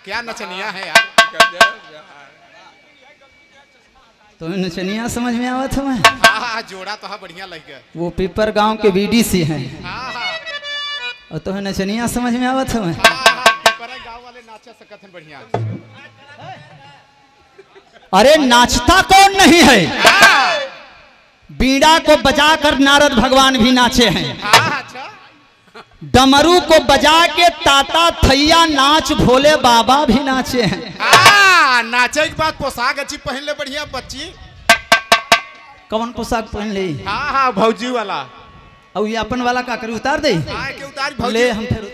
क्या नचनिया है यार। तो नचनिया समझ में आवत हमें। हाँ जोड़ा तो बढ़िया लग गया। वो पिपर गांव के बीडीसी हैं हाँ और तो नचनिया समझ में आवत हमें। गाँव वाले नाचा सकत हैं बढ़िया। अरे नाचता कौन नहीं है, बीड़ा को बजाकर नारद भगवान भी नाचे हैं। अच्छा डमरू को बजा के ताता थैया नाच भोले बाबा भी नाचे हैं। नाचे के बाद पोशाक अच्छी पहन ले बढ़िया बच्ची। कौन पोशाक पहन ले? हाँ भौजी वाला। और ये अपन वाला का करे उतार दे। के उतार भौजी। ले हम फिर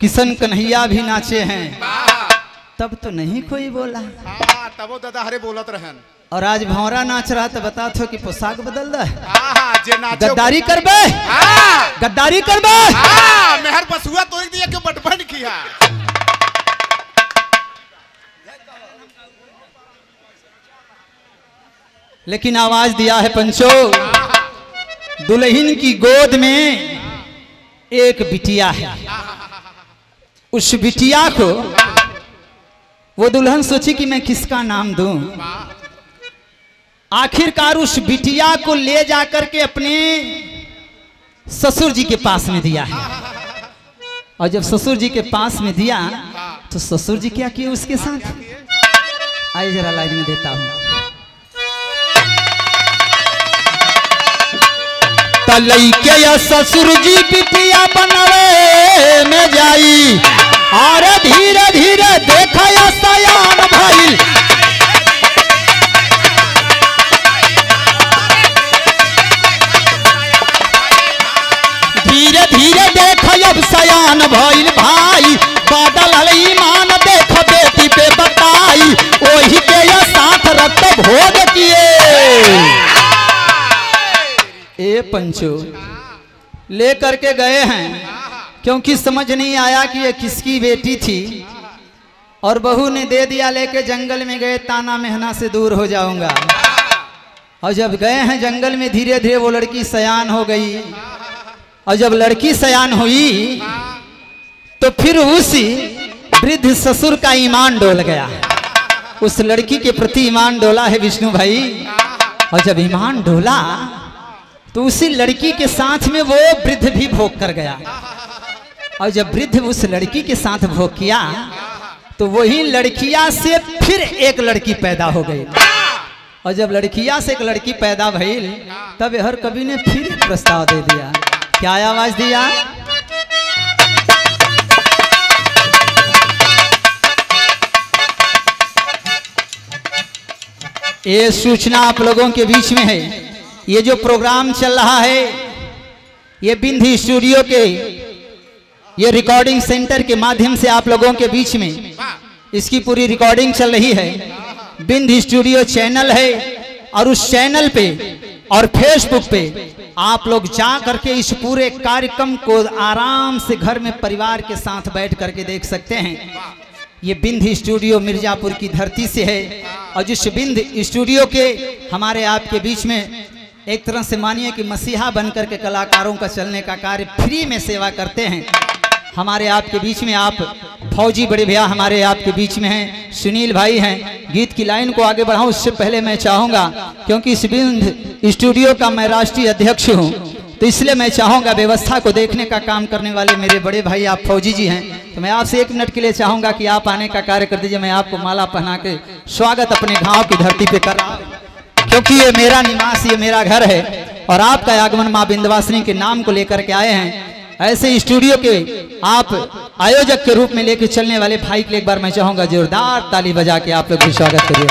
किशन कन्हैया भी नाचे हैं। तब तो नहीं कोई बोला। तबो दादा हरे बोलत रहन। और आज भौरा नाच रहा तो बता थो कि पोशाक बदल दे। गद्दारी करबे। गद्दारी करबे। मेहर बसुआ तो एक दिया के बटबट किया। लेकिन आवाज दिया है पंचो, दुल्हन की गोद में एक बिटिया है। उस बिटिया को वो दुल्हन सोची कि मैं किसका नाम दूं। आखिरकार उस बिटिया को ले जाकर के अपने ससुर जी के पास में दिया है। और जब ससुर जी के पास में दिया तो ससुर जी क्या किए उसके साथ, आइए जरा लाइन में देता हूं। तलई के या ससुर जी बिटिया बनवे में जाई और धीरे धीरे देखा या सयान भइल। धीरे धीरे देख अब सयान भइल भाई, बादल हल ईमान देख बेटी पे बताई, वही के या साथ रक्त भोग किए। ए पंचो ले करके गए हैं क्योंकि समझ नहीं आया कि ये किसकी बेटी थी। और बहू ने दे दिया, लेके जंगल में गए, ताना मेहना से दूर हो जाऊंगा। और जब गए हैं जंगल में, धीरे धीरे वो लड़की सयान हो गई। और जब लड़की सयान हुई तो फिर उसी वृद्ध ससुर का ईमान डोल गया। उस लड़की के प्रति ईमान डोला है विष्णु भाई। और जब ईमान डोला तो उसी लड़की के साथ में वो वृद्ध भी भोग कर गया। और जब वृद्ध उस लड़की के साथ भोग किया तो वही लड़कियां से फिर एक लड़की पैदा हो गई। और जब लड़कियां से एक लड़की पैदा भइल तब हर कवि ने फिर प्रस्ताव दे दिया। क्या आवाज दिया? ये सूचना आप लोगों के बीच में है। ये जो प्रोग्राम चल रहा है ये बिंदी स्टूडियो के ये रिकॉर्डिंग सेंटर के माध्यम से आप लोगों के बीच में इसकी पूरी रिकॉर्डिंग चल रही है। बिंदी स्टूडियो चैनल है और उस चैनल पे और फेसबुक पे आप लोग जा करके इस पूरे कार्यक्रम को आराम से घर में परिवार के साथ बैठ करके देख सकते हैं। ये बिंदी स्टूडियो मिर्जापुर की धरती से है। और जिस बिंदी स्टूडियो के हमारे आपके बीच में एक तरह से मानिए कि मसीहा बनकर के कलाकारों का चलने का कार्य फ्री में सेवा करते हैं। हमारे आपके बीच में आप फौजी बड़े भैया हमारे आपके बीच में हैं, सुनील भाई हैं। गीत की लाइन को आगे बढ़ाऊं उससे पहले मैं चाहूँगा, क्योंकि इस बिंद स्टूडियो का मैं राष्ट्रीय अध्यक्ष हूँ, तो इसलिए मैं चाहूँगा व्यवस्था को देखने का काम करने वाले मेरे बड़े भाई आप फौजी जी हैं, तो मैं आपसे 1 मिनट के लिए चाहूँगा कि आप आने का कार्य कर दीजिए। मैं आपको माला पहना के स्वागत अपने गाँव की धरती पे कर रहा हूँ, क्योंकि ये मेरा निवास, ये मेरा घर है और आपका आगमन माँ विंध्यवासिनी के नाम को लेकर के आए हैं। ऐसे स्टूडियो के आप आयोजक के रूप में लेकर चलने वाले भाई के लिए एक बार मैं चाहूंगा जोरदार ताली बजा के आप लोग भी स्वागत करिए।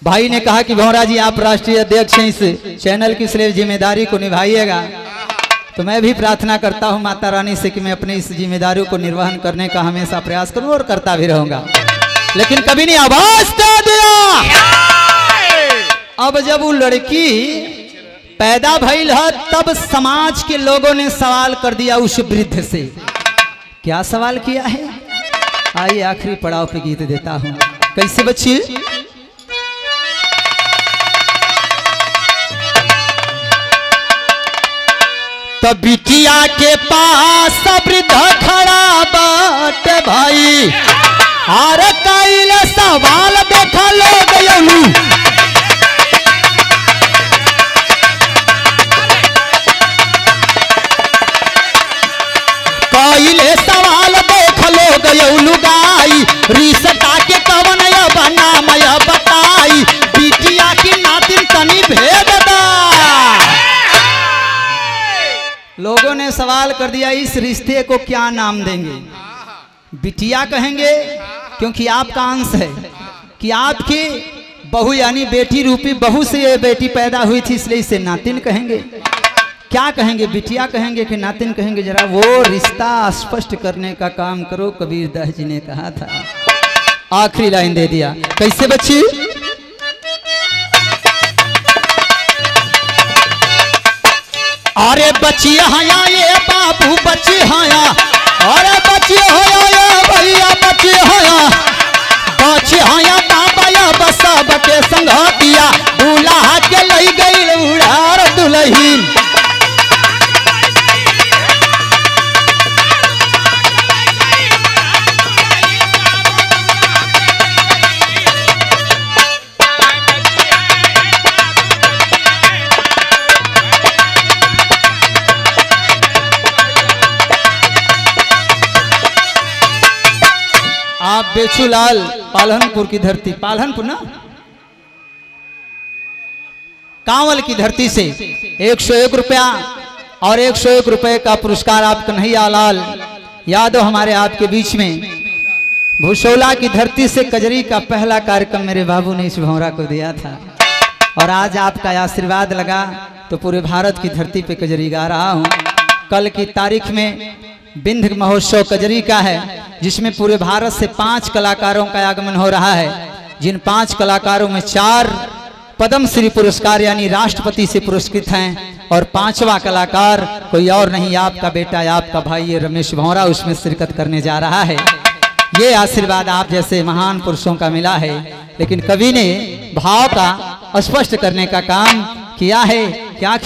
भाई ने कहा कि भौरा जी आप राष्ट्रीय अध्यक्ष हैं, इस चैनल की इसलिए जिम्मेदारी को निभाइएगा। तो मैं भी प्रार्थना करता हूं माता रानी से कि मैं अपनी इस जिम्मेदारियों को निर्वहन करने का हमेशा प्रयास करूं और करता भी रहूंगा, लेकिन कभी नहीं आवाज दे दिया। अब जब वो लड़की पैदा भइल है तब समाज के लोगों ने सवाल कर दिया उस वृद्ध से। क्या सवाल किया है? आइए आखिरी पड़ाव पे गीत देता हूं। कैसे बच्चे? तो बिटिया के पास वृद्ध खड़ा बाटे भाई, अरे कईल सवाल देखा लोग यौनु, कईले सवाल देख लोग यौनु गाई, रिश्ता के कवन नाम बताई, बिटिया की नातिन तनी भेद दा। लोगों ने सवाल कर दिया इस रिश्ते को क्या नाम देंगे? बिटिया कहेंगे क्योंकि आपका अंश है, कि आपकी बहू यानी बेटी रूपी बहू से ये बेटी पैदा हुई थी इसलिए इसे नातिन कहेंगे। क्या कहेंगे? बिटिया कहेंगे कि नातिन कहेंगे? जरा वो रिश्ता स्पष्ट करने का काम करो, कबीर दास जी ने कहा था। आखिरी लाइन दे दिया। कैसे बच्ची? अरे बच्ची हया ये बाबू बच्ची हया, अरे बच्ची हया ये भैया बच्ची हया, बच्ची हया बाबा या बसब के संगतिया, दूल्हा के लई गई उड़ार दुल्हीन। आप बेचूलाल पालनपुर की धरती, पालनपुर ना, कांवल की धरती से 101 रुपया और 101 रुपए का पुरस्कार आप कन्हैया लाल यादव हमारे आपके बीच में भूसौला की धरती से कजरी का पहला कार्यक्रम मेरे बाबू ने इस भौरा को दिया था। और आज आपका आशीर्वाद लगा तो पूरे भारत की धरती पे कजरी गा रहा हूँ। कल की तारीख में बिंध महोत्सव कजरी का है, जिसमें पूरे भारत से 5 कलाकारों का आगमन हो रहा है, जिन 5 कलाकारों में 4 पद्म श्री पुरस्कार यानी राष्ट्रपति से पुरस्कृत हैं और 5वां कलाकार कोई और नहीं, आपका बेटा, आपका भाई ये रमेश भौरा उसमें शिरकत करने जा रहा है। ये आशीर्वाद आप जैसे महान पुरुषों का मिला है, लेकिन कवि ने भाव का स्पष्ट करने का काम किया है। क्या